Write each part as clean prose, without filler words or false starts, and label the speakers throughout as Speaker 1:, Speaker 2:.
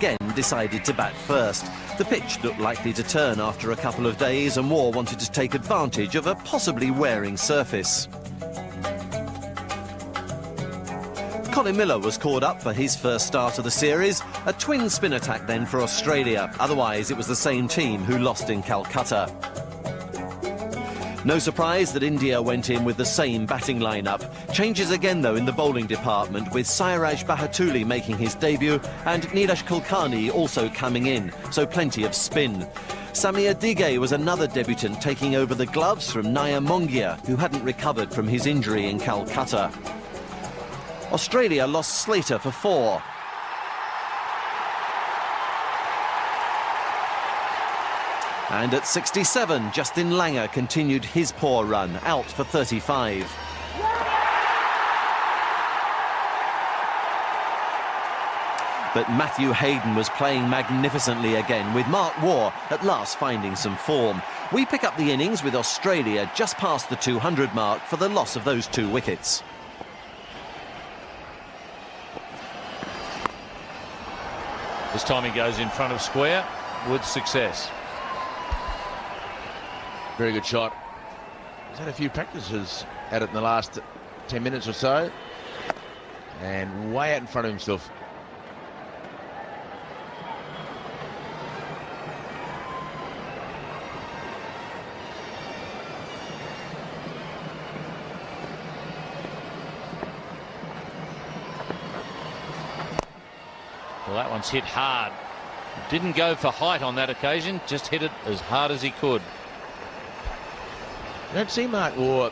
Speaker 1: again decided to bat first. The pitch looked likely to turn after a couple of days, and Waugh wanted to take advantage of a possibly wearing surface. Colin Miller was called up for his first start of the series. A twin spin attack then for Australia. Otherwise, it was the same team who lost in Calcutta. No surprise that India went in with the same batting lineup. Changes again, though, in the bowling department, with Sairaj Bahatuli making his debut and Neeraj Kulkarni also coming in, so plenty of spin. Samir Dige was another debutant, taking over the gloves from Naya Mongia, who hadn't recovered from his injury in Calcutta. Australia lost Slater for 4. And at 67, Justin Langer continued his poor run, out for 35. But Matthew Hayden was playing magnificently again, with Mark Waugh at last finding some form. We pick up the innings with Australia just past the 200 mark for the loss of those 2 wickets.
Speaker 2: This time he goes in front of square with success.
Speaker 3: Very good shot. He's had a few practices at it in the last 10 minutes or so. And way out in front of himself.
Speaker 2: Well, that one's hit hard. Didn't go for height on that occasion, just hit it as hard as he could.
Speaker 3: You don't see Mark Waugh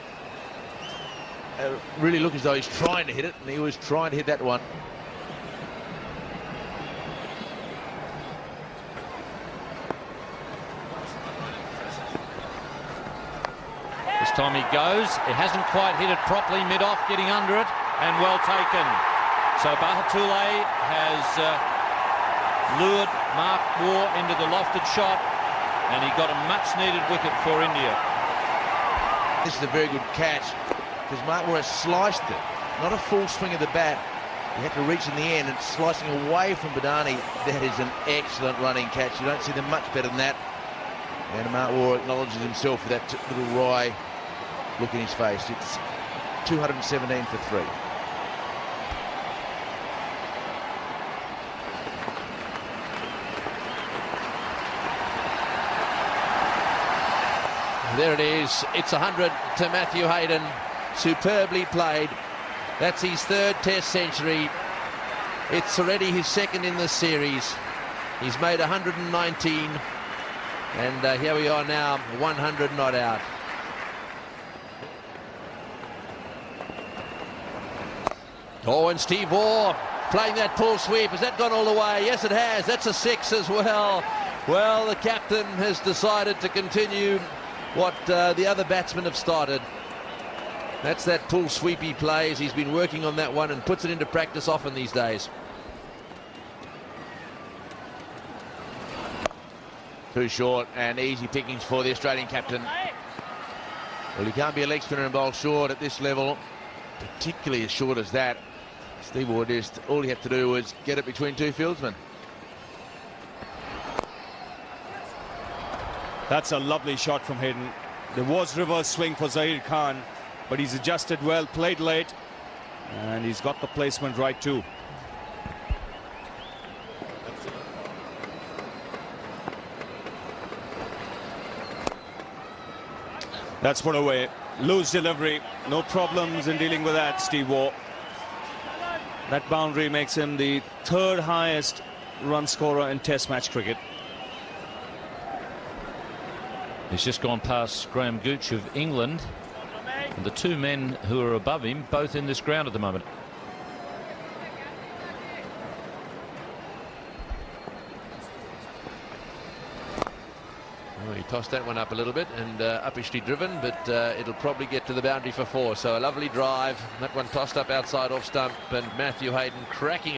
Speaker 3: really look as though he's trying to hit it, and he was trying to hit that one.
Speaker 2: This time he goes. It hasn't quite hit it properly, mid-off, getting under it, and well taken. So Bahatule has lured Mark Waugh into the lofted shot, and he got a much-needed wicket for India.
Speaker 3: This is a very good catch, because Mark Waugh has sliced it. Not a full swing of the bat. He had to reach in the end, and slicing away from Badani. That is an excellent running catch. You don't see them much better than that. And Mark Waugh acknowledges himself for that little wry look in his face. It's 217 for 3.
Speaker 4: There it is. It's 100 to Matthew Hayden. Superbly played. That's his 3rd Test century. It's already his 2nd in the series. He's made 119. And here we are now, 100 not out. Oh, and Steve Waugh playing that pull sweep. Has that gone all the way? Yes, it has. That's a 6 as well. Well, the captain has decided to continue what the other batsmen have started. That's that pull sweep he plays. He's been working on that one and puts it into practice often these days.
Speaker 3: Too short, and easy pickings for the Australian captain. Well, he can't be a leg spinner and bowl short at this level, particularly as short as that. Steve Waugh just, all he had to do was get it between 2 fieldsmen.
Speaker 5: That's a lovely shot from Hayden. There was reverse swing for Zahir Khan, but he's adjusted well, played late, and he's got the placement right too. That's put away. Loose delivery. No problems in dealing with that, Steve Waugh. That boundary makes him the 3rd highest run scorer in Test match cricket.
Speaker 2: He's just gone past Graham Gooch of England. And the 2 men who are above him, both in this ground at the moment.
Speaker 4: Well, he tossed that one up a little bit and uppishly driven, but it'll probably get to the boundary for 4. So a lovely drive. That one tossed up outside off stump, and Matthew Hayden cracking.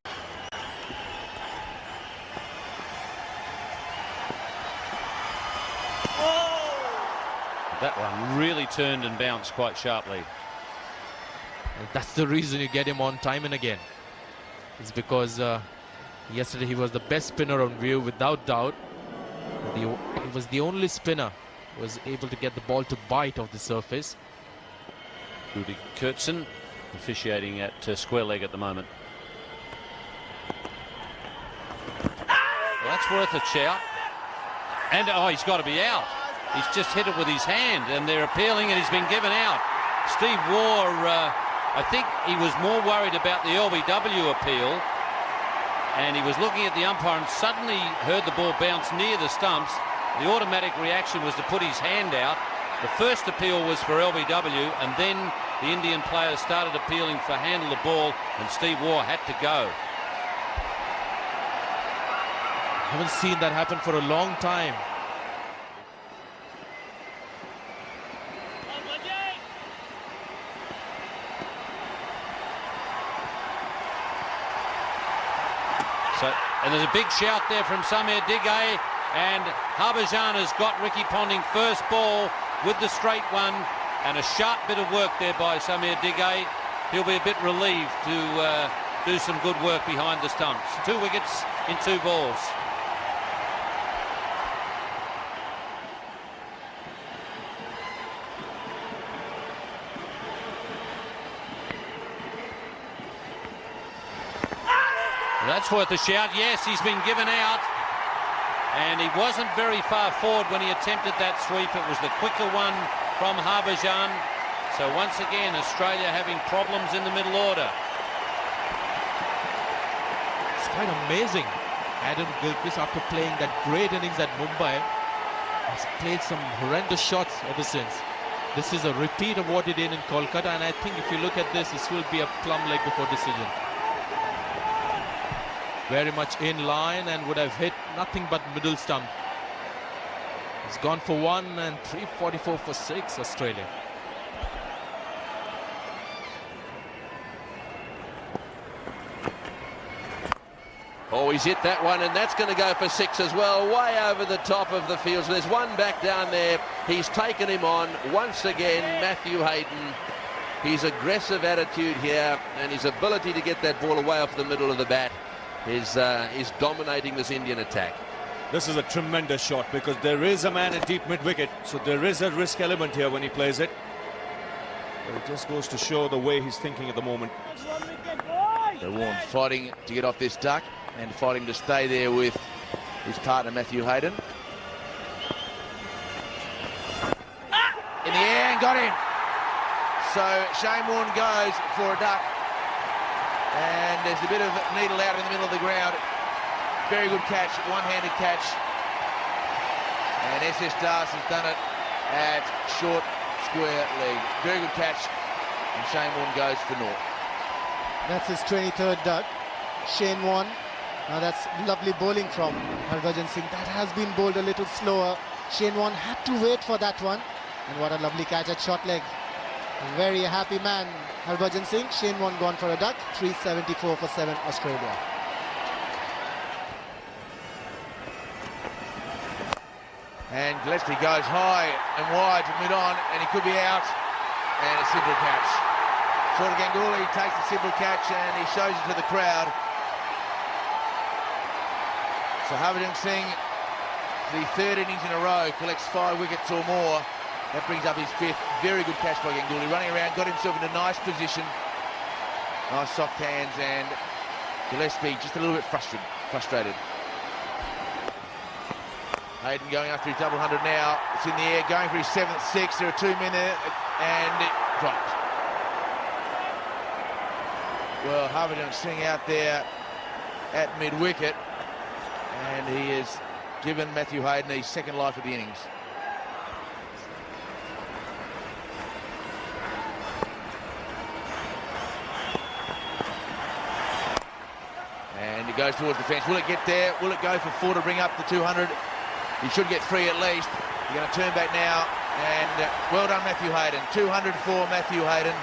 Speaker 2: That one really turned and bounced quite sharply.
Speaker 6: And that's the reason you get him on time and again. It's because Yesterday he was the best spinner on view, without doubt. He was the only spinner who was able to get the ball to bite off the surface.
Speaker 2: Rudy Kurtzen officiating at square leg at the moment. Well, that's worth a shout. And oh, he's got to be out. He's just hit it with his hand, and they're appealing, and he's been given out. Steve Waugh, I think he was more worried about the LBW appeal, and he was looking at the umpire and suddenly heard the ball bounce near the stumps. The automatic reaction was to put his hand out. The first appeal was for LBW, and then the Indian players started appealing for handle the ball, and Steve Waugh had to go.
Speaker 6: Haven't seen that happen for a long time.
Speaker 2: And there's a big shout there from Samir Digay, and Harbhajan has got Ricky Ponting first ball with the straight one, and a sharp bit of work there by Samir Digay. He'll be a bit relieved to do some good work behind the stumps. 2 wickets in 2 balls. That's worth a shout. Yes, he's been given out, and he wasn't very far forward when he attempted that sweep. It was the quicker one from Harbhajan. So once again, Australia having problems in the middle order.
Speaker 6: It's quite amazing. Adam Gilchrist, after playing that great innings at Mumbai, has played some horrendous shots ever since. This is a repeat of what he did in Kolkata, and I think if you look at this will be a plum leg before decision. Very much in line and would have hit nothing but middle stump. He's gone for 1 and 344 for 6, Australia.
Speaker 4: Oh, he's hit that one, and that's going to go for 6 as well, way over the top of the field. So there's one back down there. He's taken him on once again, Matthew Hayden. His aggressive attitude here and his ability to get that ball away off the middle of the bat is dominating this Indian attack.
Speaker 5: This is a tremendous shot because there is a man at deep mid-wicket, so there is a risk element here when he plays it. But it just goes to show the way he's thinking at the moment.
Speaker 3: Warren fighting to get off this duck and fighting to stay there with his partner Matthew Hayden. In the air and got him. So Shane Warne goes for a duck. And there's a bit of needle out in the middle of the ground. Very good catch, one-handed catch. And SS Das has done it at short square leg. Very good catch. And Shane Warne goes for naught.
Speaker 7: That's his 23rd duck. Shane Warne. Now that's lovely bowling from Harbhajan Singh. That has been bowled a little slower. Shane Warne had to wait for that one. And what a lovely catch at short leg. A very happy man, Harbhajan Singh. Shane Warne gone for a duck. 374 for 7, Australia.
Speaker 3: And Gillespie goes high and wide to mid-on, and he could be out. And a simple catch. Shorter Ganguly takes the simple catch and he shows it to the crowd. So Harbhajan Singh, the 3rd innings in a row, collects 5 wickets or more. That brings up his 5th. Very good catch by Ganguly. Running around, got himself in a nice position. Nice soft hands, and Gillespie just a little bit frustrated. Hayden going after his double 100 now. It's in the air, going for his 7th 6. There are 2 men there, and it dropped. Well, Harbhajan Singh out there at mid-wicket, and he has given Matthew Hayden his 2nd life of the innings. And it goes towards the fence. Will it get there? Will it go for 4 to bring up the 200? He should get 3 at least. He's going to turn back now, and well done, Matthew Hayden. 200 for Matthew Hayden.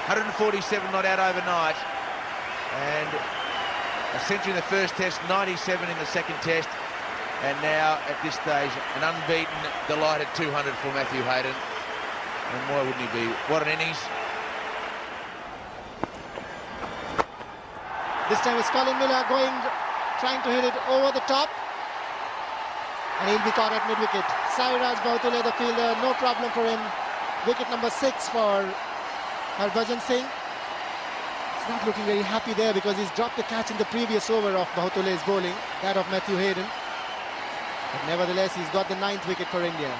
Speaker 3: 147 not out overnight, and a century in the first test, 97 in the second test, and now at this stage an unbeaten, delighted 200 for Matthew Hayden. And why wouldn't he be? What an innings.
Speaker 7: This time it's Colin Miller going trying to hit it over the top. And he'll be caught at mid-wicket. Sairaj Bahutule, the fielder, no problem for him. Wicket number 6 for Harbhajan Singh. He's not looking very happy there because he's dropped a catch in the previous over of Bahutule's bowling, that of Matthew Hayden. But nevertheless, he's got the 9th wicket for India.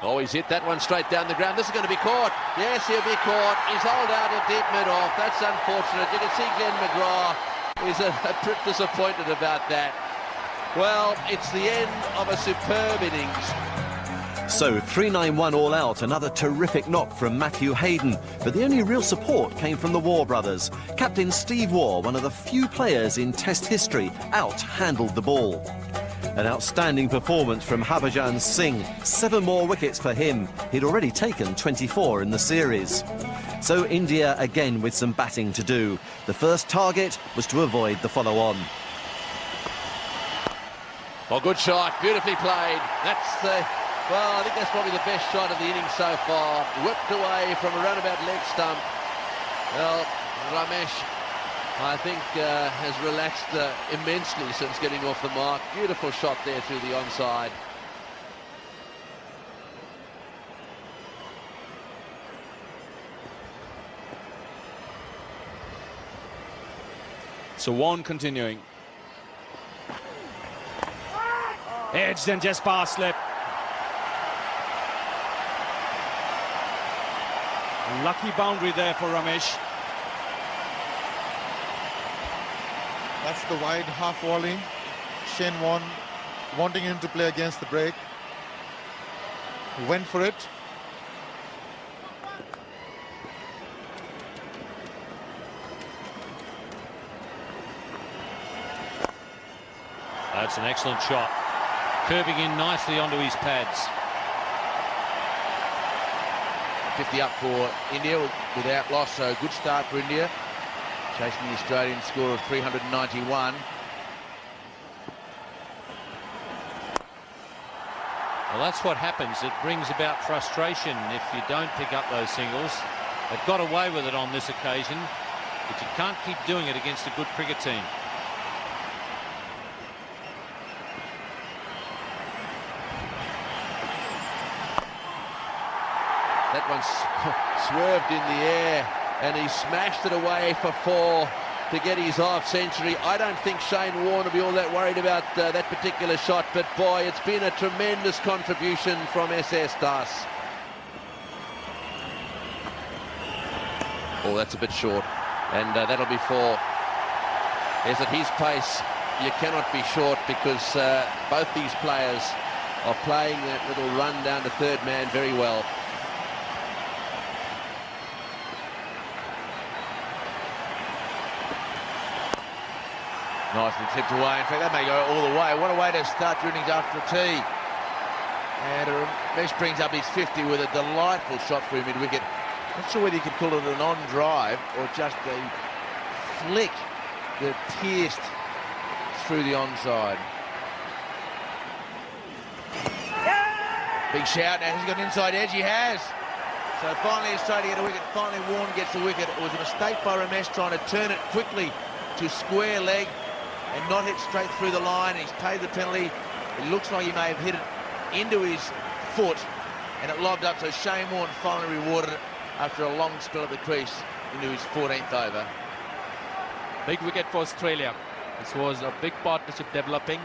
Speaker 4: Oh, he's hit that one straight down the ground. This is going to be caught. Yes, he'll be caught. He's hauled out a deep mid-off. That's unfortunate. You can see Glenn McGrath is a bit disappointed about that. Well, it's the end of a superb innings.
Speaker 1: So 391 all out, another terrific knock from Matthew Hayden. But the only real support came from the Waugh brothers. Captain Steve Waugh, one of the few players in Test history, out-handled the ball. An outstanding performance from Harbhajan Singh. 7 more wickets for him. He'd already taken 24 in the series. So India again with some batting to do. The first target was to avoid the follow-on.
Speaker 4: Well, good shot. Beautifully played. Well, I think that's probably the best shot of the innings so far. Whipped away from around about leg stump. Well, Ramesh, I think, has relaxed immensely since getting off the mark. Beautiful shot there through the onside.
Speaker 5: So one continuing. Edged and just past slip. Lucky boundary there for Ramesh.
Speaker 8: That's the wide half volley. Shane Warne wanting him to play against the break. He went for it.
Speaker 2: That's an excellent shot. Curving in nicely onto his pads.
Speaker 3: 50 up for India without loss, so good start for India. Chasing the Australian score of 391.
Speaker 2: Well, that's what happens. It brings about frustration if you don't pick up those singles. They've got away with it on this occasion, but you can't keep doing it against a good cricket team.
Speaker 4: That one swerved in the air and he smashed it away for 4 to get his half century. I don't think Shane Warne will be all that worried about that particular shot, but boy, it's been a tremendous contribution from SS Das. Oh, that's a bit short, and that'll be 4. Yes, at his pace, you cannot be short because both these players are playing that little run down to third man very well.
Speaker 3: Nicely tipped away. In fact, that may go all the way. What a way to start your innings after tea. And Ramesh brings up his 50 with a delightful shot through mid-wicket. Not sure whether you could call it an on-drive or just a flick that pierced through the onside. Big shout. Now he's got an inside edge. He has. So finally Australia get a wicket. Finally Warne gets a wicket. It was a mistake by Ramesh trying to turn it quickly to square leg and not hit straight through the line. He's paid the penalty. It looks like he may have hit it into his foot and it lobbed up, so Shane Warne finally rewarded it after a long spell at the crease into his 14th over.
Speaker 6: Big wicket for Australia. This was a big partnership developing.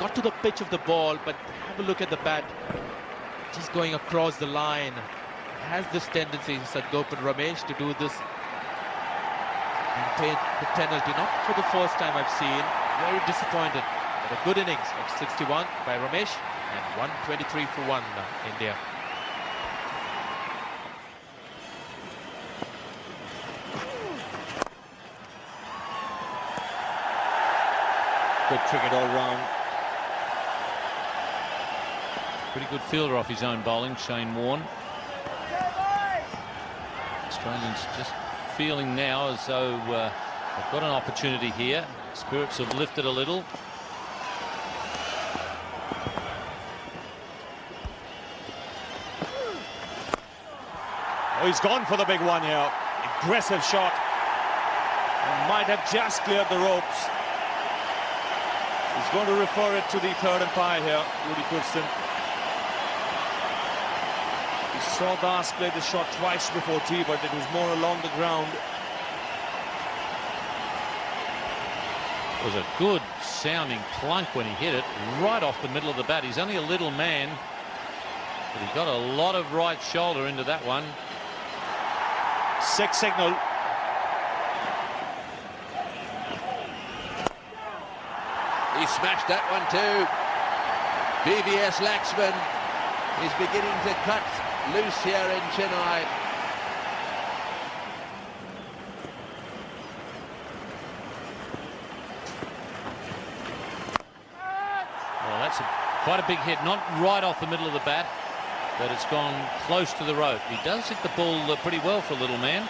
Speaker 6: Got to the pitch of the ball, but have a look at the bat. Just going across the line. Has this tendency, said Gopal Ramesh, to do this and pay the penalty. Not for the first time I've seen. Very disappointed. But a good innings of 61 by Ramesh and 123 for 1 India.
Speaker 5: Good cricket all round.
Speaker 2: Pretty good fielder off his own bowling, Shane Warne. Australians just feeling now as though they've got an opportunity here. Spirits have lifted a little.
Speaker 5: Oh, he's gone for the big one here. Aggressive shot. And might have just cleared the ropes. He's going to refer it to the third umpire here, Rudy Kurstin. We saw Das play the shot twice before tee, but it was more along the ground.
Speaker 2: It was a good sounding plunk when he hit it right off the middle of the bat. He's only a little man, but he got a lot of right shoulder into that one.
Speaker 5: Six signal.
Speaker 4: He smashed that one too. VVS Laxman is beginning to cut loose here in Chennai.
Speaker 2: Well, that's quite a big hit, not right off the middle of the bat, but it's gone close to the rope. He does hit the ball pretty well for a little man.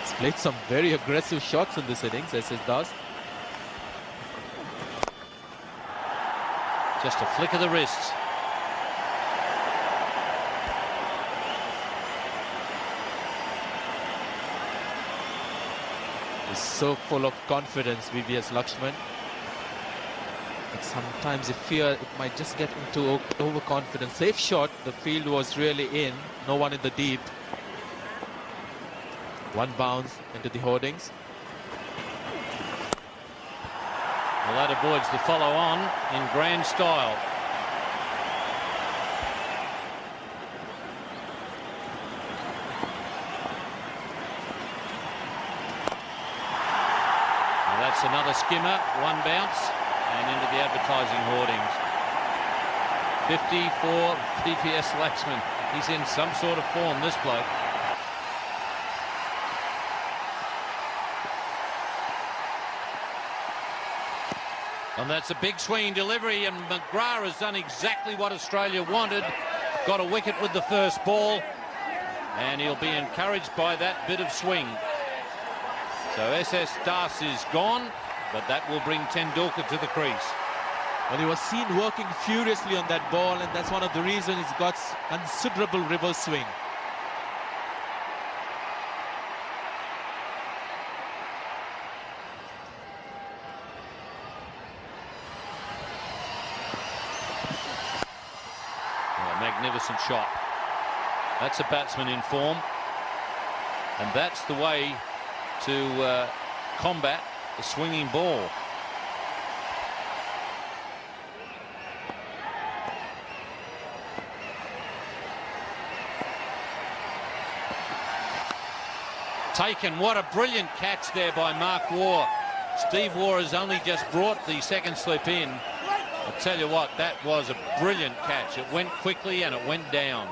Speaker 6: He's played some very aggressive shots in this innings, SS does.
Speaker 2: Just a flick of the wrists.
Speaker 6: He's so full of confidence, VVS Lakshman. But sometimes you fear it might just get into overconfidence. Safe shot. The field was really in. No one in the deep. One bounce into the hoardings.
Speaker 2: Well, that avoids the follow-on in grand style. Well, that's another skimmer, one bounce, and into the advertising hoardings. 50 for VVS Laxman. He's in some sort of form, this bloke. And that's a big swinging delivery, and McGrath has done exactly what Australia wanted. Got a wicket with the first ball, and he'll be encouraged by that bit of swing. So SS Das is gone, but that will bring Tendulkar to the crease.
Speaker 6: Well, he was seen working furiously on that ball, and that's one of the reasons he's got considerable reverse swing.
Speaker 2: Magnificent shot. That's a batsman in form, and that's the way to combat the swinging ball. Taken. What a brilliant catch there by Mark Waugh. Steve Waugh has only just brought the second slip in. I'll tell you what, that was a brilliant catch. It went quickly and it went down.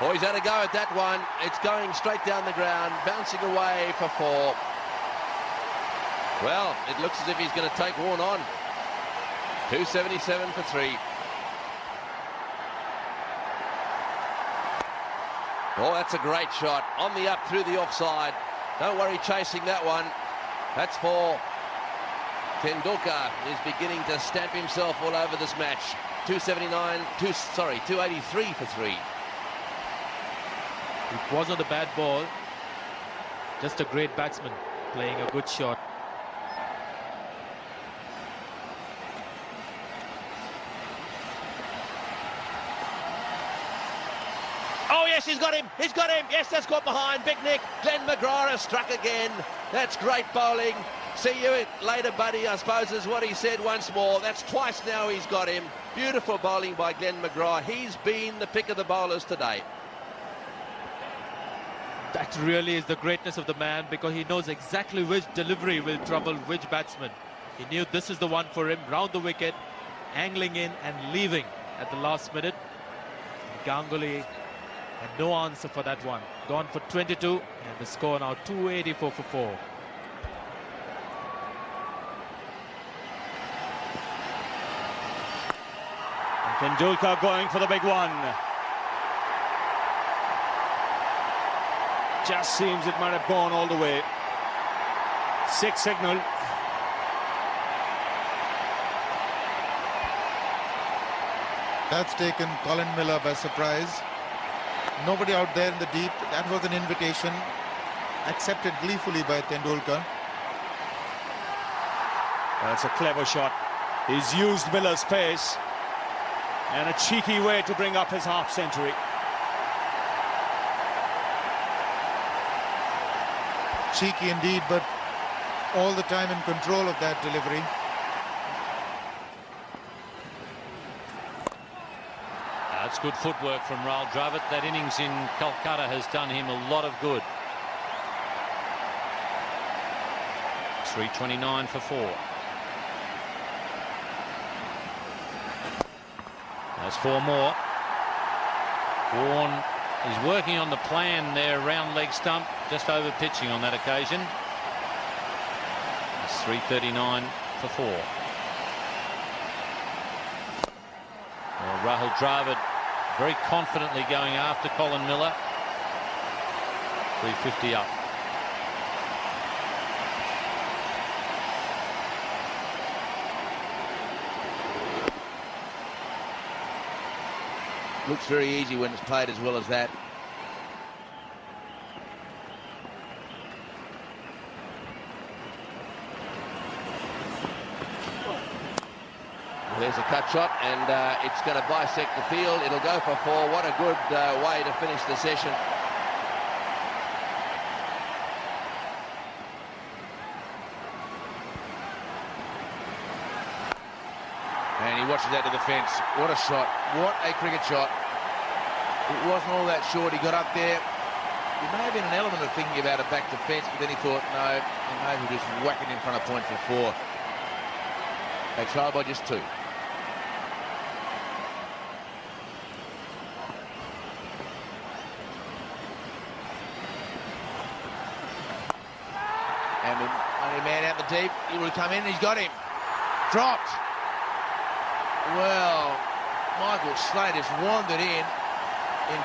Speaker 4: Oh, he's had a go at that one. It's going straight down the ground, bouncing away for 4. Well, it looks as if he's going to take Warne on. 277 for 3. Oh, that's a great shot. On the up through the offside. Don't worry chasing that one. That's 4. Tendulkar is beginning to stamp himself all over this match. 283 for 3.
Speaker 6: It wasn't a bad ball. Just a great batsman playing a good shot.
Speaker 4: Oh, yes, he's got him. He's got him. Yes, that's got behind. Big Nick. Glenn McGrath has struck again. That's great bowling. See you later, buddy, I suppose is what he said once more. That's twice now he's got him. Beautiful bowling by Glenn McGrath. He's been the pick of the bowlers today.
Speaker 6: That really is the greatness of the man, because he knows exactly which delivery will trouble which batsman. He knew this is the one for him. Round the wicket, angling in and leaving at the last minute. Ganguly had no answer for that one. Gone for 22, and the score now 284 for 4.
Speaker 5: Tendulkar going for the big one. Just seems it might have gone all the way. 6 signal.
Speaker 8: That's taken Colin Miller by surprise. Nobody out there in the deep. That was an invitation accepted gleefully by Tendulkar.
Speaker 5: That's a clever shot. He's used Miller's pace and a cheeky way to bring up his half century.
Speaker 8: Cheeky indeed, but all the time in control of that delivery.
Speaker 2: That's good footwork from Rahul Dravid. That innings in Kolkata has done him a lot of good. 329 for 4. That's 4 more. Warren is working on the plan there, round leg stump, just over pitching on that occasion. It's 339 for 4. Well, Rahul Dravid very confidently going after Colin Miller. 350 up.
Speaker 3: Looks very easy when it's played as well as that.
Speaker 4: There's a cut shot, and it's going to bisect the field. It'll go for 4. What a good way to finish the session.
Speaker 3: And he watches that to the fence. What a shot. What a cricket shot. It wasn't all that short. He got up there. There may have been an element of thinking about it back to fence, but then he thought, no, he may as well just whack it in front of point for 4. They trail by just 2. And with only man out the deep, he will come in. He's got him. Dropped. Well, Michael Slater's wandered in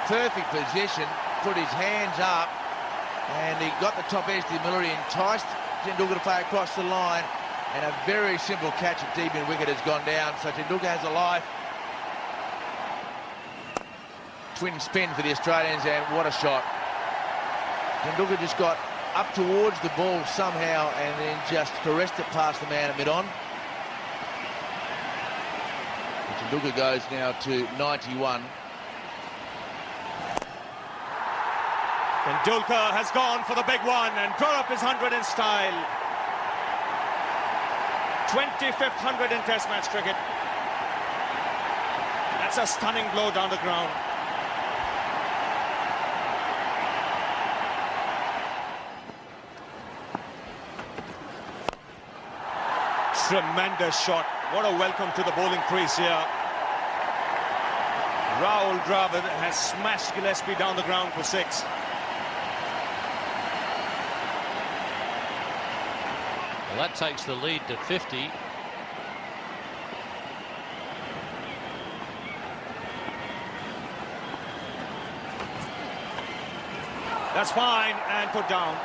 Speaker 3: perfect position, put his hands up, and he got the top edge to Miller. He enticed Tendulkar to play across the line, and a very simple catch at deep in wicket has gone down. So Tendulkar has a life. Twin spin for the Australians, and what a shot. Tendulkar just got up towards the ball somehow and then just caressed it past the man at mid-on. Tendulkar goes now to 91.
Speaker 5: Tendulkar has gone for the big one and brought up his 100 in style. 25th 100 in Test match cricket. That's a stunning blow down the ground. Tremendous shot. What a welcome to the bowling crease here. Rahul Dravid has smashed Gillespie down the ground for 6.
Speaker 2: Well, that takes the lead to 50.
Speaker 5: That's fine and put down.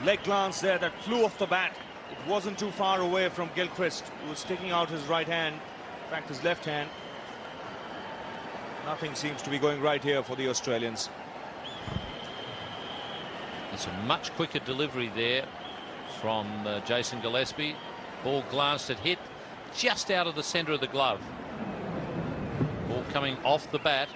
Speaker 5: Leg glance there that flew off the bat. It wasn't too far away from Gilchrist, who was sticking out his right hand, in fact his left hand. Nothing seems to be going right here for the Australians.
Speaker 2: It's a much quicker delivery there from Jason Gillespie. Ball glanced at hit just out of the centre of the glove. Ball coming off the bat.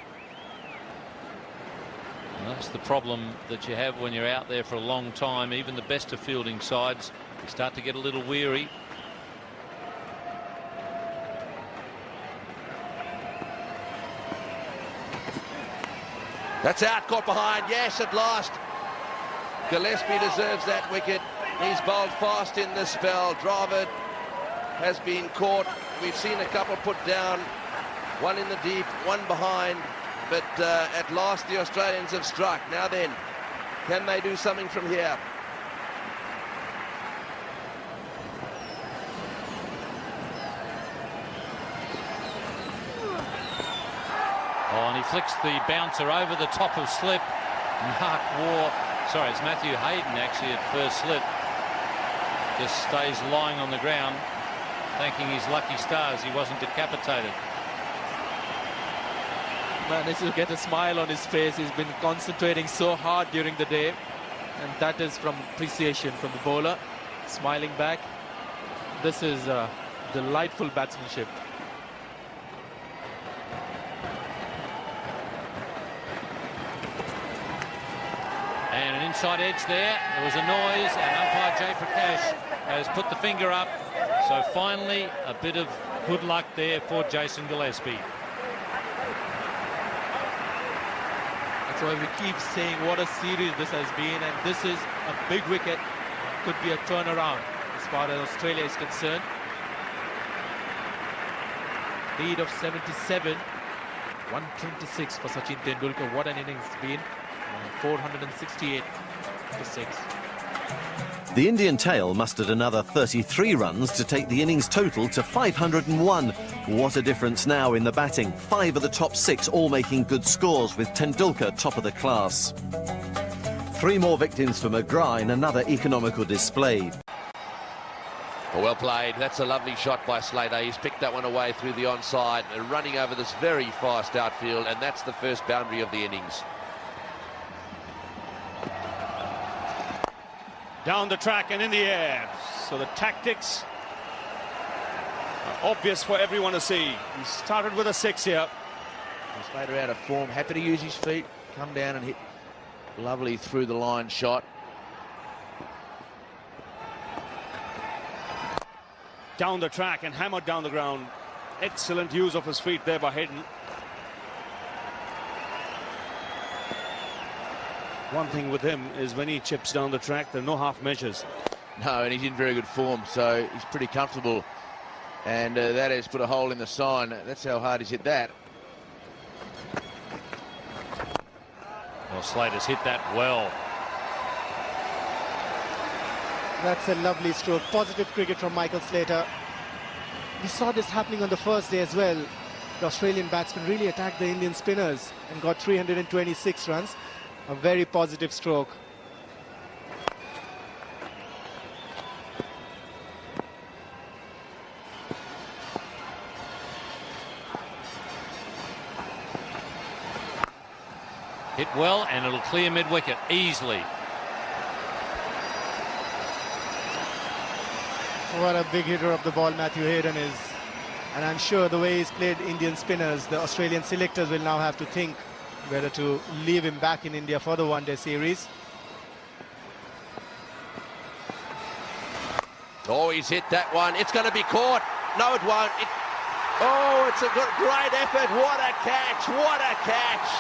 Speaker 2: And that's the problem that you have when you're out there for a long time. Even the best of fielding sides, you start to get a little weary.
Speaker 4: That's out, caught behind. Yes, at last. Gillespie deserves that wicket. He's bowled fast in the spell. Dravid has been caught. We've seen a couple put down. One in the deep, one behind. But at last the Australians have struck. Now then, can they do something from here?
Speaker 2: Oh, and he flicks the bouncer over the top of slip. It's Matthew Hayden actually at first slip. Just stays lying on the ground, thanking his lucky stars he wasn't decapitated.
Speaker 6: Managed to get a smile on his face. He's been concentrating so hard during the day, and that is from appreciation from the bowler, smiling back. This is delightful batsmanship.
Speaker 2: And an inside edge there. There was a noise, and umpire Jay Prakash has put the finger up. So finally, a bit of good luck there for Jason Gillespie.
Speaker 6: That's why we keep saying what a series this has been, and this is a big wicket. Could be a turnaround as far as Australia is concerned. Lead of 77, 126 for Sachin Tendulkar. What an innings it's been. 468 for 6.
Speaker 1: The Indian tail mustered another 33 runs to take the innings total to 501. What a difference now in the batting. 5 of the top 6 all making good scores, with Tendulkar top of the class. 3 more victims for McGrath in another economical display.
Speaker 4: Well played. That's a lovely shot by Slater. He's picked that one away through the onside, running over this very fast outfield, and that's the first boundary of the innings.
Speaker 5: Down the track and in the air. So the tactics are obvious for everyone to see. He started with a 6 here.
Speaker 3: Slater out of form, happy to use his feet, come down and hit lovely through the line shot.
Speaker 5: Down the track and hammered down the ground. Excellent use of his feet there by Hayden. One thing with him is when he chips down the track, there are no half measures.
Speaker 3: No, and he's in very good form, so he's pretty comfortable. And that has put a hole in the sign. That's how hard he's hit that.
Speaker 2: Well, Slater's hit that well.
Speaker 7: That's a lovely stroke. Positive cricket from Michael Slater. We saw this happening on the first day as well. The Australian batsman really attacked the Indian spinners and got 326 runs. A very positive stroke.
Speaker 2: Hit well, and it'll clear mid-wicket easily.
Speaker 7: What a big hitter of the ball Matthew Hayden is. And I'm sure the way he's played Indian spinners, the Australian selectors will now have to think whether to leave him back in India for the one-day series.
Speaker 4: Oh, he's hit that one. It's going to be caught. No, it won't. Oh, it's a great effort. What a catch. What a catch.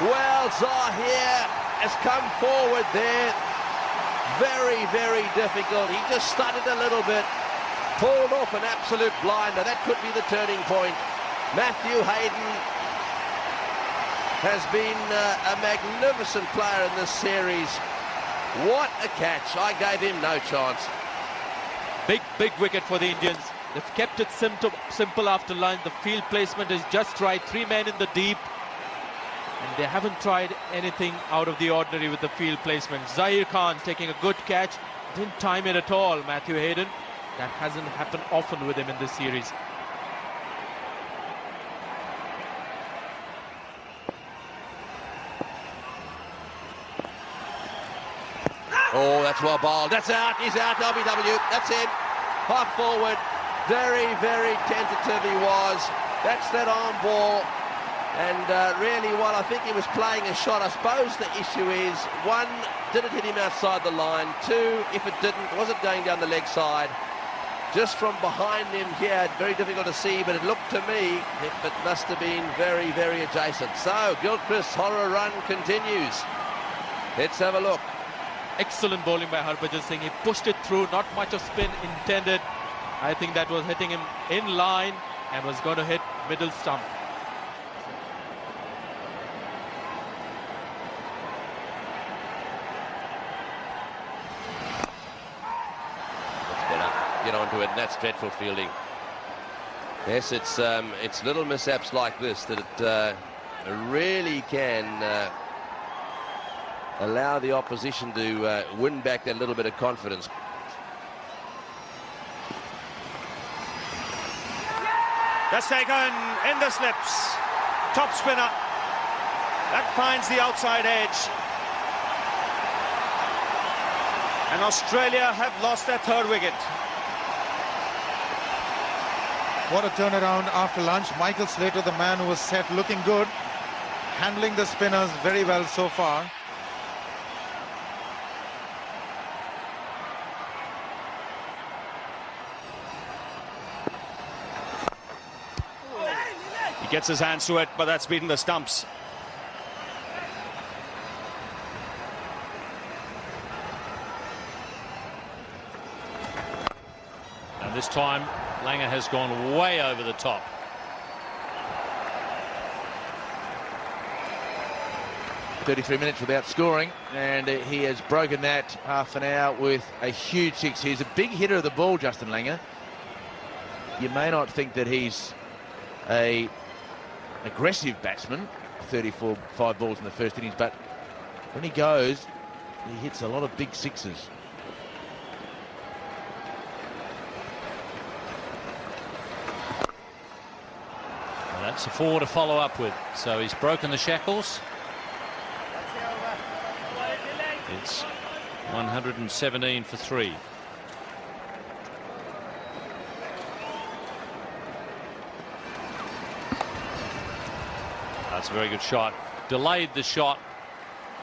Speaker 4: Well, Zahir has come forward there. Very, very difficult. He just stuttered a little bit. Pulled off an absolute blinder. That could be the turning point. Matthew Hayden has been a magnificent player in this series. What a catch. I gave him no chance.
Speaker 6: Big wicket for the Indians. They've kept it simple after line. The field placement is just right. 3 men in the deep. And they haven't tried anything out of the ordinary with the field placement. Zahir Khan taking a good catch. Didn't time it at all, Matthew Hayden. That hasn't happened often with him in this series.
Speaker 4: Oh, that's well bowled. That's out. He's out. LBW. That's it. Half forward. Very, very tentative he was. That's that arm ball. And really, while I think he was playing a shot, I suppose the issue is, 1, did it hit him outside the line? 2, if it didn't, was it going down the leg side? Just from behind him here, very difficult to see, but it looked to me if it must have been very, very adjacent. So, Gilchrist's horror run continues. Let's have a look.
Speaker 6: Excellent bowling by Harbhajan Singh. He pushed it through, not much of spin intended. I think that was hitting him in line and was going to hit middle stump.
Speaker 4: That's better. Get onto it, and that's dreadful fielding. Yes, it's little mishaps like this that it really can allow the opposition to win back that little bit of confidence.
Speaker 5: That's taken in the slips. Top spinner. That finds the outside edge. And Australia have lost their third wicket.
Speaker 8: What a turnaround after lunch. Michael Slater, the man who was set, looking good, handling the spinners very well so far.
Speaker 5: He gets his hands to it, but that's beaten the stumps.
Speaker 2: And this time, Langer has gone way over the top.
Speaker 3: "33 minutes without scoring, and he has broken that half an hour with a huge six. He's a big hitter of the ball, Justin Langer. You may not think that he's a aggressive batsman, 5 balls in the first innings, but when he goes, he hits a lot of big sixes.
Speaker 2: Well, that's a 4 to follow up with. So he's broken the shackles. It's 117 for 3. That's a very good shot. Delayed the shot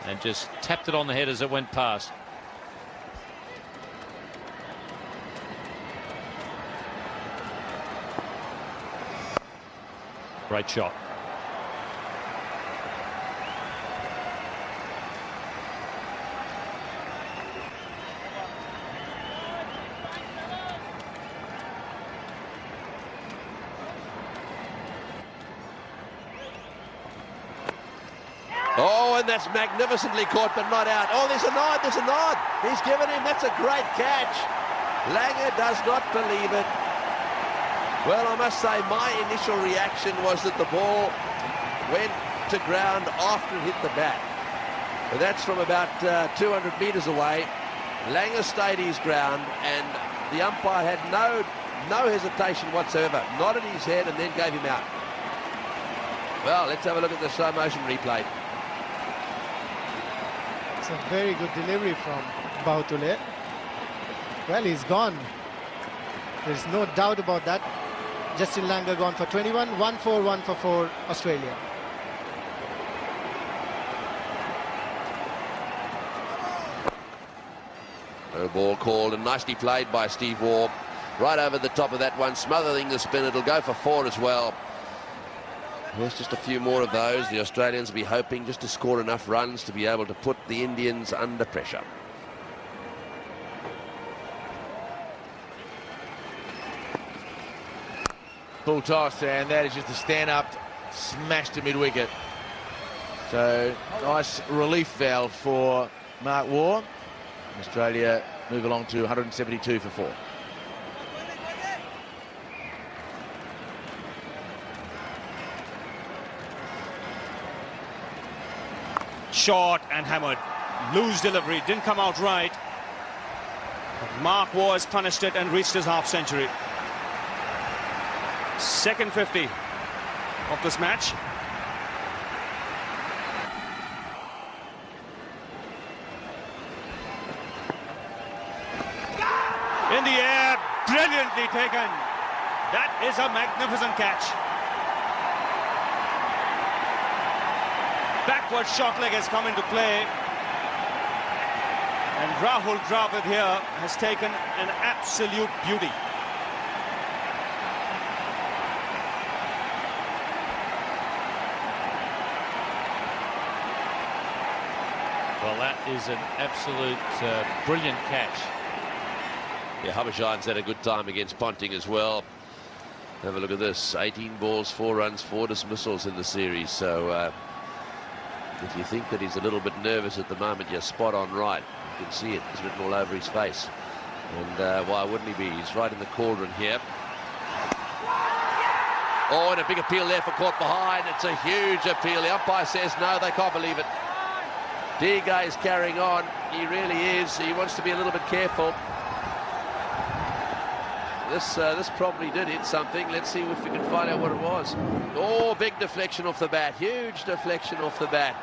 Speaker 2: and just tapped it on the head as it went past. Great shot.
Speaker 4: Oh, and that's magnificently caught, but not out. Oh, there's a nod, there's a nod. He's given him, that's a great catch. Langer does not believe it. Well, I must say, my initial reaction was that the ball went to ground after it hit the bat. But that's from about 200 metres away. Langer stayed his ground, and the umpire had no hesitation whatsoever. Nodded his head and then gave him out. Well, let's have a look at the slow motion replay.
Speaker 7: It's a very good delivery from Bahutule. Well, he's gone. There's no doubt about that. Justin Langer gone for 21, 1 for 1 for 4, Australia.
Speaker 4: No ball called, and nicely played by Steve Waugh. Right over the top of that one, smothering the spin. It'll go for 4 as well. There's just a few more of those. The Australians will be hoping just to score enough runs to be able to put the Indians under pressure.
Speaker 3: Full toss, and that is just a stand-up smash to mid-wicket. So, nice relief valve for Mark Waugh. Australia move along to 172 for 4.
Speaker 5: Short and hammered. Loose delivery, didn't come out right. But Mark Waugh has punished it and reached his half century. Second 50 of this match. In the air, brilliantly taken. That is a magnificent catch. Backward short leg has come into play. And Rahul Dravid here has taken an absolute beauty.
Speaker 2: Well, that is an absolute brilliant catch.
Speaker 4: Yeah, Habashan's had a good time against Ponting as well. Have a look at this. 18 balls, 4 runs, 4 dismissals in the series. So if you think that he's a little bit nervous at the moment, you're spot on right. You can see it. It's written all over his face. And why wouldn't he be? He's right in the cauldron here. Oh, and a big appeal there for caught behind. It's a huge appeal. The umpire says no, they can't believe it. Diga is carrying on. He really is. He wants to be a little bit careful. This probably did hit something. Let's see if we can find out what it was. Oh, big deflection off the bat. Huge deflection off the bat.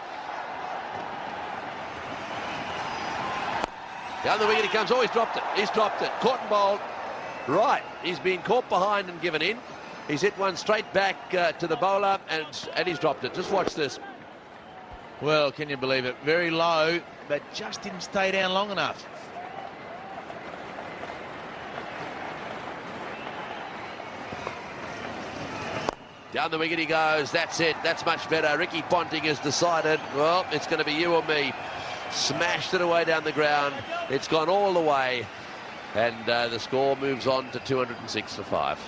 Speaker 4: Down the wicket he comes. Oh, he's dropped it. He's dropped it. Caught and bowled. Right. He's been caught behind and given in. He's hit one straight back to the bowler, and he's dropped it. Just watch this.
Speaker 3: Well, can you believe it? Very low, but just didn't stay down long enough.
Speaker 4: Down the wicket he goes. That's it. That's much better. Ricky Ponting has decided, well, it's going to be you or me. Smashed it away down the ground. It's gone all the way. And the score moves on to 206 for 5.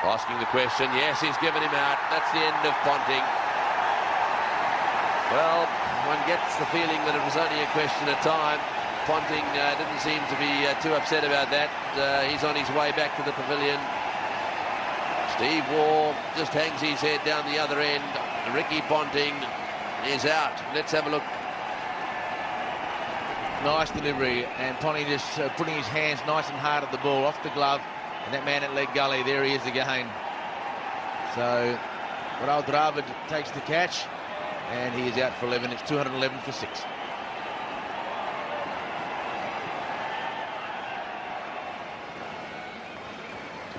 Speaker 4: Asking the question. Yes, he's given him out. That's the end of Ponting. Well, one gets the feeling that it was only a question of time. Ponting didn't seem to be too upset about that. He's on his way back to the pavilion. Steve Waugh just hangs his head down the other end. Ricky Ponting is out. Let's have a look.
Speaker 3: Nice delivery, and Ponting just putting his hands nice and hard at the ball, off the glove, and that man at leg gully, there he is again. So, Ral Dravid takes the catch, and he is out for 11. It's 211 for 6.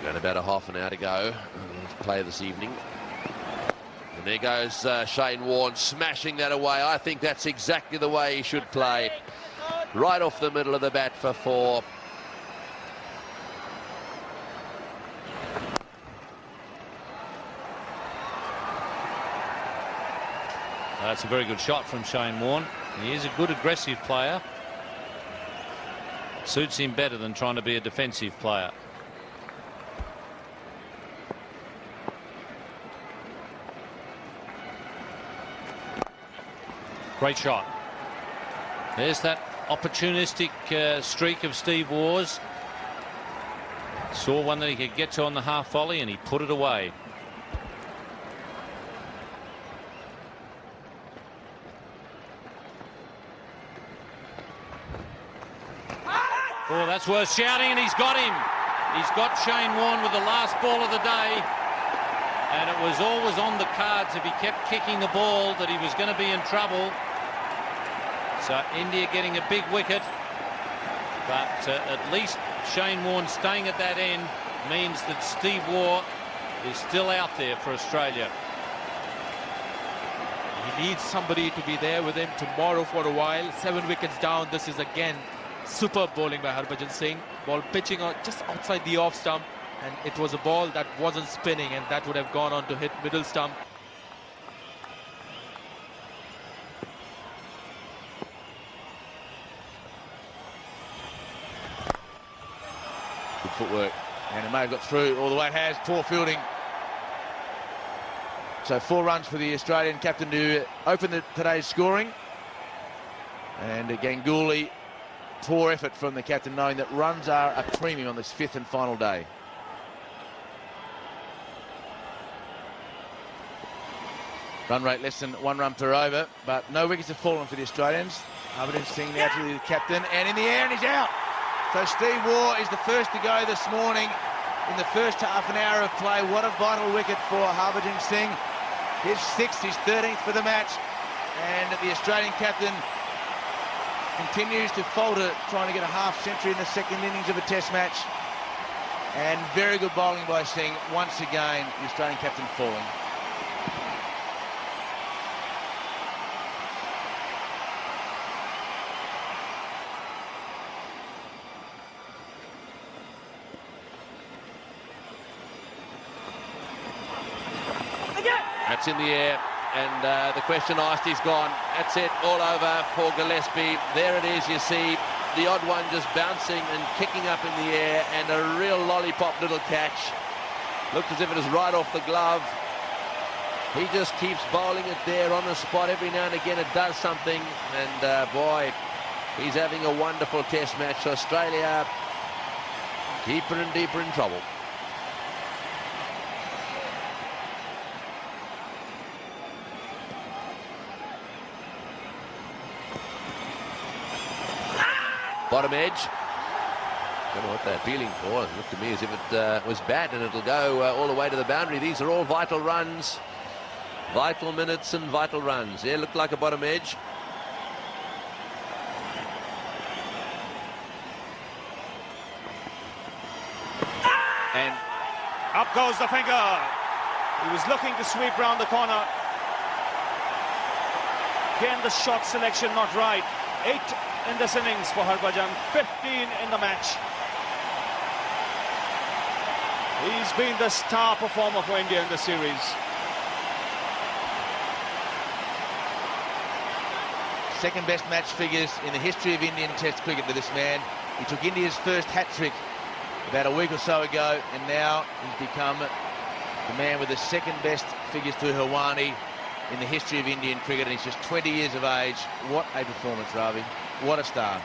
Speaker 4: Got about a half an hour to go. Play this evening. And there goes Shane Warne smashing that away. I think that's exactly the way he should play. Right off the middle of the bat for 4.
Speaker 2: That's a very good shot from Shane Warne. He is a good aggressive player. Suits him better than trying to be a defensive player. Great shot. There's that opportunistic streak of Steve Waugh's. Saw one that he could get to on the half volley, and he put it away. Oh, that's worth shouting, and he's got him. He's got Shane Warne with the last ball of the day. And it was always on the cards if he kept kicking the ball that he was going to be in trouble. So India getting a big wicket. But at least Shane Warne staying at that end means that Steve Waugh is still out there for Australia.
Speaker 6: He needs somebody to be there with him tomorrow for a while. 7 wickets down. This is again superb bowling by Harbhajan Singh. Ball pitching out just outside the off stump, and it was a ball that wasn't spinning, and that would have gone on to hit middle stump.
Speaker 3: Good footwork, and it may have got through all the way. It has. Poor fielding. So 4 runs for the Australian captain to open today's scoring. And Ganguly, poor effort from the captain, knowing that runs are a premium on this 5th and final day. Run rate less than 1 run per over, but no wickets have fallen for the Australians. Harbhajan Singh now to the captain, and in the air, and he's out. So Steve Waugh is the first to go this morning in the first half an hour of play. What a vital wicket for Harbhajan Singh. His 6th, his 13th for the match, and the Australian captain continues to falter, trying to get a half-century in the second innings of a test match. And very good bowling by Singh. Once again, the Australian captain falling.
Speaker 4: That's in the air, and the question asked is gone. That's it, all over for Gillespie. There it is, you see the odd one just bouncing and kicking up in the air, and a real lollipop little catch. Looked as if it was right off the glove. He just keeps bowling it there on the spot. Every now and again it does something, and boy, he's having a wonderful test match. Australia deeper and deeper in trouble. Bottom edge. Don't know what they're appealing for. It looked to me as if it was bad, and it'll go all the way to the boundary. These are all vital runs. Vital minutes and vital runs. Yeah, looked like a bottom edge.
Speaker 5: And up goes the finger. He was looking to sweep round the corner. Again, the shot selection not right. 8 in this innings for Harbhajan, 15 in the match. He's been the star performer for India in the series.
Speaker 3: Second best match figures in the history of Indian Test cricket to this man. He took India's first hat-trick about a week or so ago, and now he's become the man with the second best figures to Hawani in the history of Indian cricket, and he's just 20 years of age. What a performance, Ravi. What a star.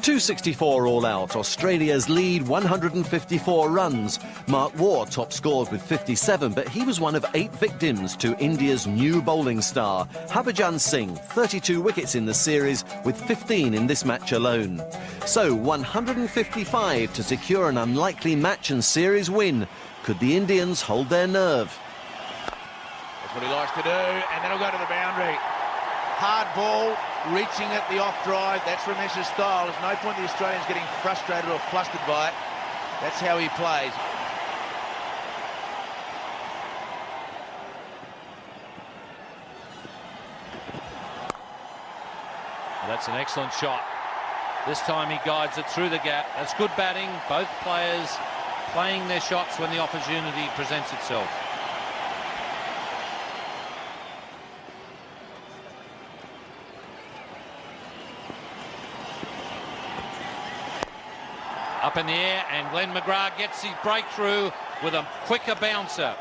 Speaker 1: 264 all out, Australia's lead 154 runs. Mark Waugh top scored with 57, but he was one of 8 victims to India's new bowling star, Harbhajan Singh, 32 wickets in the series with 15 in this match alone. So 155 to secure an unlikely match and series win. Could the Indians hold their nerve?
Speaker 3: That's what he likes to do, and that'll go to the boundary. Hard ball, reaching at the off drive. That's Ramesh's style. There's no point the Australians getting frustrated or flustered by it. That's how he plays.
Speaker 2: Well, that's an excellent shot. This time he guides it through the gap. That's good batting. Both players playing their shots when the opportunity presents itself. Up in the air, and Glenn McGrath gets his breakthrough with a quicker bouncer.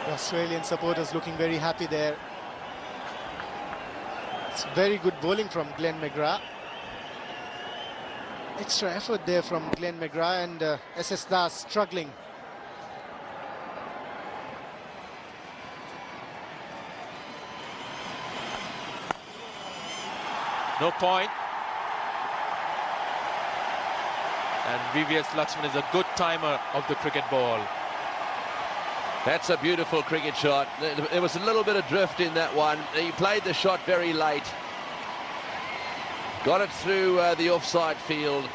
Speaker 7: The Australian supporters looking very happy there. It's very good bowling from Glenn McGrath. Extra effort there from Glenn McGrath, and SS Das struggling.
Speaker 6: No point. And VVS Lakshman is a good timer of the cricket ball.
Speaker 4: That's a beautiful cricket shot. There was a little bit of drift in that one. He played the shot very late. Got it through the offside field.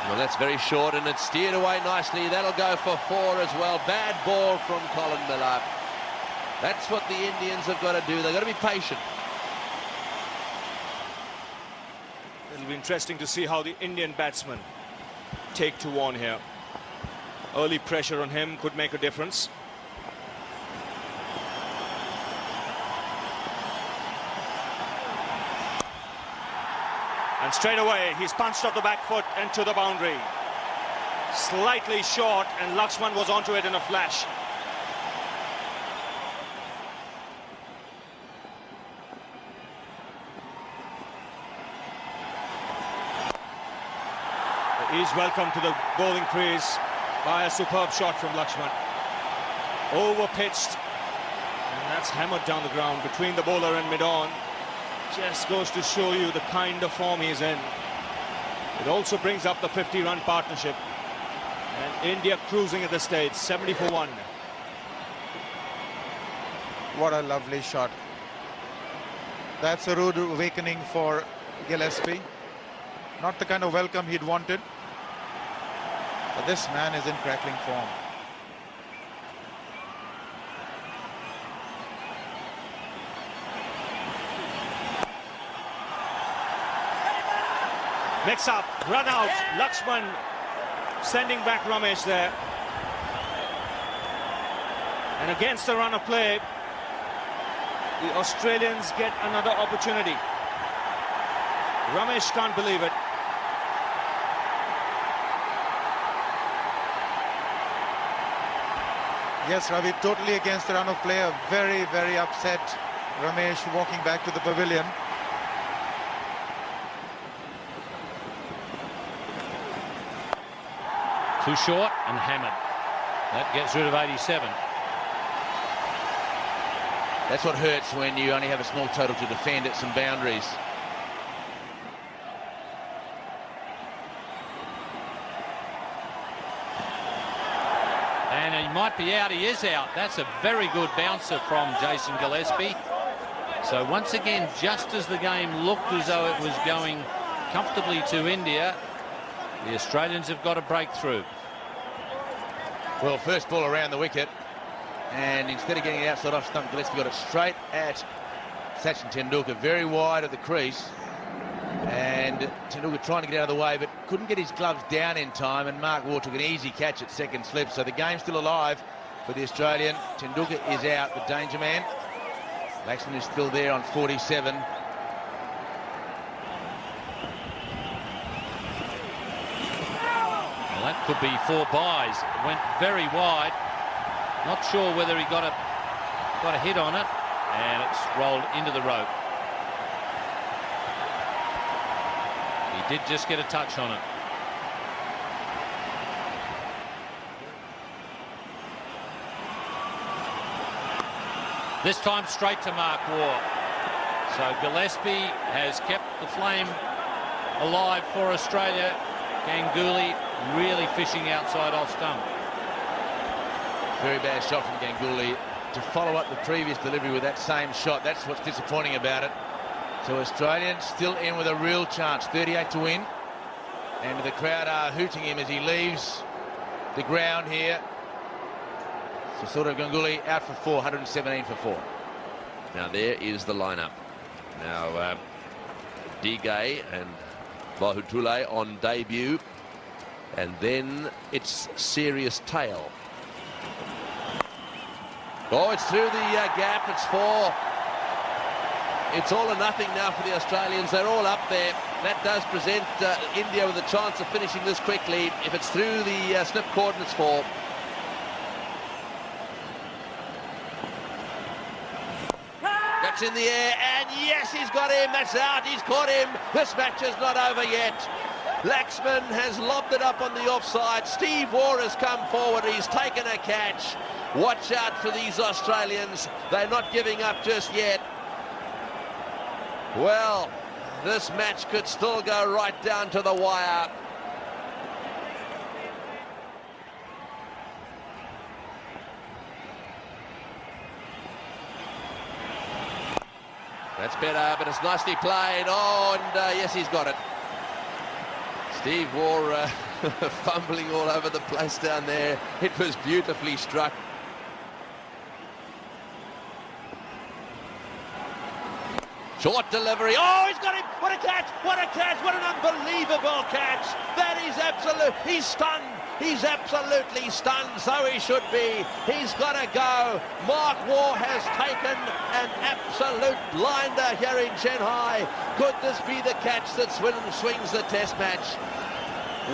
Speaker 4: Well, that's very short, and it's steered away nicely. That'll go for 4 as well. Bad ball from Colin Miller. That's what the Indians have got to do. They've got to be patient.
Speaker 5: It'll be interesting to see how the Indian batsmen take to one here. Early pressure on him could make a difference. And straight away, he's punched off the back foot and to the boundary. Slightly short, and Lakshman was onto it in a flash. He's welcome to the bowling crease by a superb shot from Lakshman. Over-pitched, and that's hammered down the ground between the bowler and mid-on. Just goes to show you the kind of form he's in. It also brings up the 50-run partnership. And India cruising at this stage, 70 for 1.
Speaker 8: What a lovely shot. That's a rude awakening for Gillespie. Not the kind of welcome he'd wanted. But this man is in crackling form.
Speaker 5: Mix up, run out, Lakshman sending back Ramesh there. And against the run of play, the Australians get another opportunity. Ramesh can't believe it.
Speaker 8: Yes, Ravi, totally against the run of play. A very, very upset Ramesh walking back to the pavilion.
Speaker 2: Too short and hammered. That gets rid of 87.
Speaker 3: That's what hurts when you only have a small total to defend at some boundaries.
Speaker 2: And he might be out. He is out. That's a very good bouncer from Jason Gillespie. So once again, just as the game looked as though it was going comfortably to India, the Australians have got a breakthrough.
Speaker 3: Well, first ball around the wicket, and instead of getting it outside off stump, Gillespie got it straight at Sachin Tendulkar, very wide of the crease. And Tendulkar trying to get out of the way, but couldn't get his gloves down in time, and Mark Waugh took an easy catch at second slip. So the game's still alive for the Australian. Tendulkar is out, the danger man. Laxman is still there on 47.
Speaker 2: Well, that could be 4 byes. It went very wide. Not sure whether he got a hit on it, and it's rolled into the rope. He did just get a touch on it. This time straight to Mark Waugh. So Gillespie has kept the flame alive for Australia. Ganguly really fishing outside off stump.
Speaker 3: Very bad shot from Ganguly to follow up the previous delivery with that same shot. That's what's disappointing about it. So Australians still in with a real chance, 38 to win. And the crowd are hooting him as he leaves the ground here. So sort of Ganguly out for 4, 117 for 4.
Speaker 4: Now there is the lineup. Now Digay and Bahutule on debut, and then it's Serious Tail. Oh, it's through the gap. It's 4. It's all or nothing now for the Australians. They're all up there. That does present India with a chance of finishing this quickly. If it's through the slip cord, it's 4. That's in the air, and yes, he's got him. That's out. He's caught him. This match is not over yet. Laxman has lobbed it up on the offside. Steve Waugh has come forward. He's taken a catch. Watch out for these Australians. They're not giving up just yet. Well, this match could still go right down to the wire. That's better, but it's nicely played. Oh, and yes, he's got it. Steve Waugh fumbling all over the place down there. It was beautifully struck. Short delivery. Oh, he's got him. What a catch. What a catch. What an unbelievable catch. That is absolute. He's stunned. He's absolutely stunned. So he should be. He's got to go. Mark Waugh has taken an absolute blinder here in Chennai. Could this be the catch that swings the test match?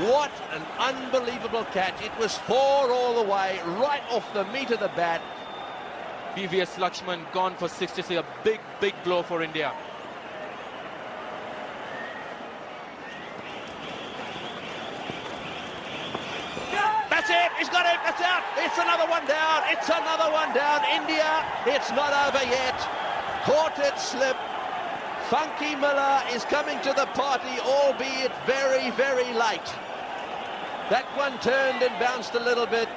Speaker 4: What an unbelievable catch. It was 4 all the way, right off the meat of the bat.
Speaker 6: PVS Lakshman gone for 60. A big, big blow for India.
Speaker 4: That's it. He's got it. That's out. It's another one down. It's another one down. India, it's not over yet. Caught it slip. Funky Miller is coming to the party, albeit very, very late. That one turned and bounced a little bit.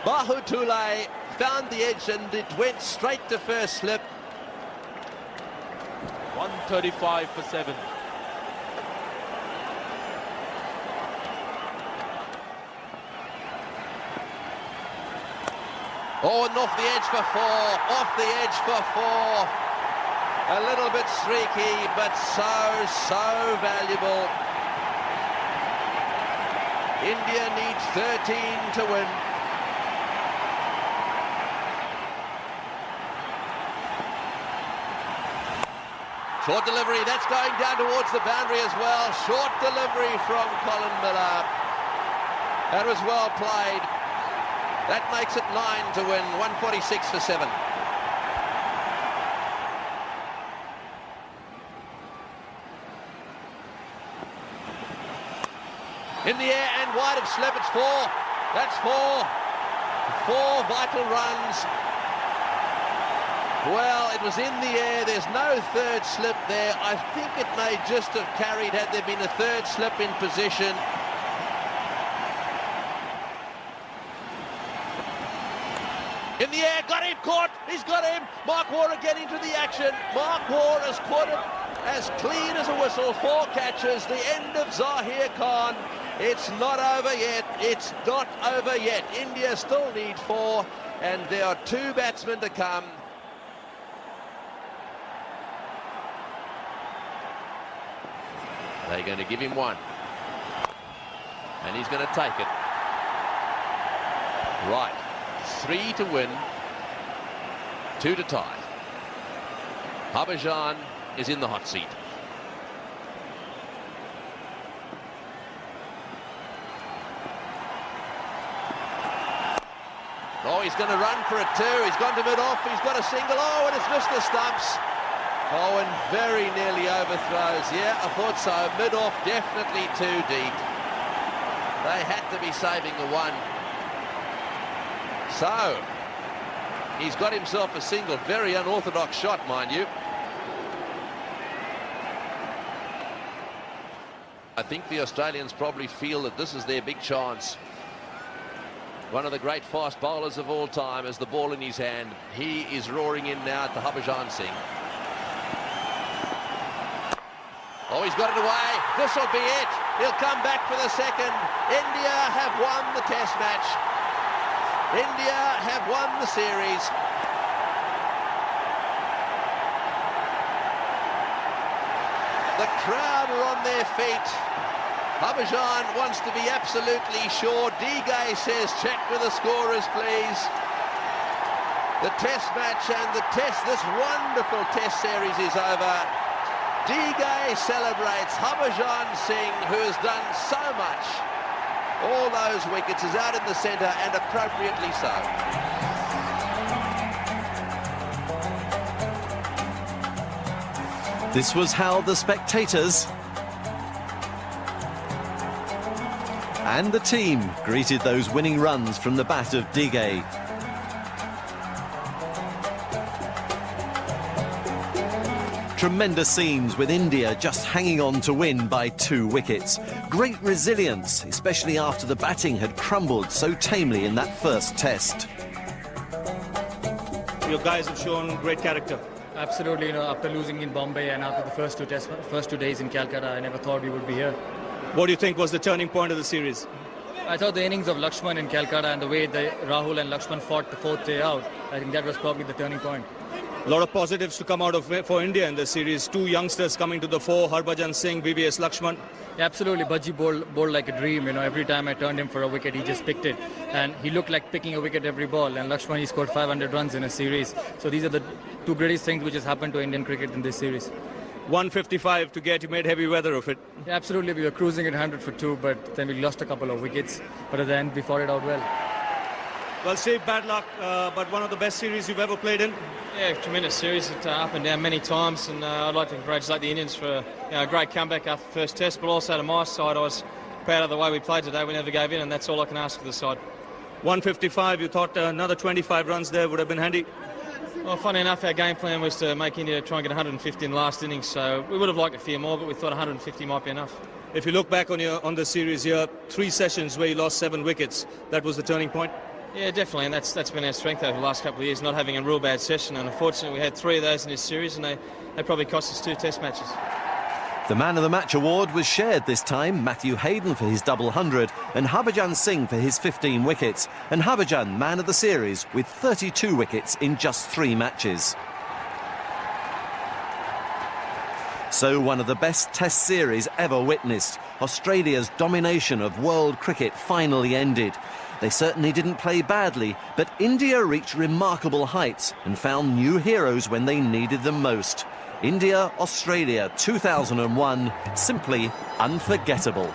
Speaker 4: Bahutule found the edge and it went straight to first slip.
Speaker 6: 135 for 7.
Speaker 4: Oh, and off the edge for 4. Off the edge for 4. A little bit streaky, but so valuable. India needs 13 to win. Short delivery, that's going down towards the boundary as well. Short delivery from Colin Miller. That was well played. That makes it 9 to win, 146 for 7. In the air and wide of slip, it's 4. That's 4. 4 vital runs. Well, it was in the air. There's no third slip there. I think it may just have carried had there been a third slip in position. In the air, got him, caught. He's got him. Mark Waugh getting into the action. Mark Waugh has caught it as clean as a whistle. 4 catches. The end of Zahir Khan. It's not over yet. It's not over yet. India still need 4, and there are 2 batsmen to come. They're going to give him 1. And he's going to take it. Right. 3 to win. 2 to tie. Harbhajan is in the hot seat. Oh, he's going to run for it too. He's gone to mid-off. He's got a single. Oh, and it's missed the stumps. Oh, and very nearly overthrows. Yeah, I thought so. Mid-off, definitely too deep. They had to be saving the 1. So, he's got himself a single. Very unorthodox shot, mind you. I think the Australians probably feel that this is their big chance. One of the great fast bowlers of all time has the ball in his hand. He is roaring in now to Harbhajan Singh. Oh, he's got it away. This will be it. He'll come back for the second. India have won the test match. India have won the series. The crowd are on their feet. Harbhajan wants to be absolutely sure. Digay says, check with the scorers, please. The test match and this wonderful test series is over. Digay celebrates. Harbhajan Singh, who has done so much, all those wickets, is out in the centre, and appropriately so.
Speaker 1: This was how the spectators and the team greeted those winning runs from the bat of Digay. Tremendous scenes with India just hanging on to win by 2 wickets. Great resilience, especially after the batting had crumbled so tamely in that first test.
Speaker 5: Your guys have shown great character.
Speaker 9: Absolutely, after losing in Bombay and after the first two days in Calcutta, I never thought we would be here.
Speaker 5: What do you think was the turning point of the series?
Speaker 9: I thought the innings of Lakshman in Calcutta and the way Rahul and Lakshman fought the 4th day out, I think that was probably the turning point.
Speaker 5: A lot of positives to come out of for India in this series. 2 youngsters coming to the fore, Harbhajan Singh, VVS Lakshman.
Speaker 9: Yeah, absolutely, Bajji bowled like a dream. Every time I turned him for a wicket, he just picked it. And he looked like picking a wicket every ball. And Lakshman, he scored 500 runs in a series. So these are the 2 greatest things which has happened to Indian cricket in this series.
Speaker 5: 155 to get, you made heavy weather of it.
Speaker 9: Yeah, absolutely, we were cruising at 100 for 2, but then we lost a couple of wickets. But at the end, we fought it out well.
Speaker 5: Well, Steve, bad luck, but one of the best series you've ever played in.
Speaker 10: Yeah, tremendous series. It's up and down many times, and I'd like to congratulate the Indians for a great comeback after the first test, but also to my side, I was proud of the way we played today. We never gave in, and that's all I can ask of the side.
Speaker 5: 155, you thought another 25 runs there would have been handy?
Speaker 10: Well, funny enough, our game plan was to make India try and get 150 in the last innings, so we would have liked a few more, but we thought 150 might be enough.
Speaker 5: If you look back on the series here, 3 sessions where you lost 7 wickets, that was the turning point?
Speaker 10: Yeah, definitely, and that's been our strength over the last couple of years, not having a real bad session, and unfortunately we had 3 of those in this series, and they probably cost us 2 test matches.
Speaker 1: The Man of the Match award was shared this time. Matthew Hayden for his double 100 and Harbhajan Singh for his 15 wickets. And Harbhajan, man of the series, with 32 wickets in just 3 matches. So one of the best test series ever witnessed. Australia's domination of world cricket finally ended. They certainly didn't play badly, but India reached remarkable heights and found new heroes when they needed them most. India, Australia 2001, simply unforgettable.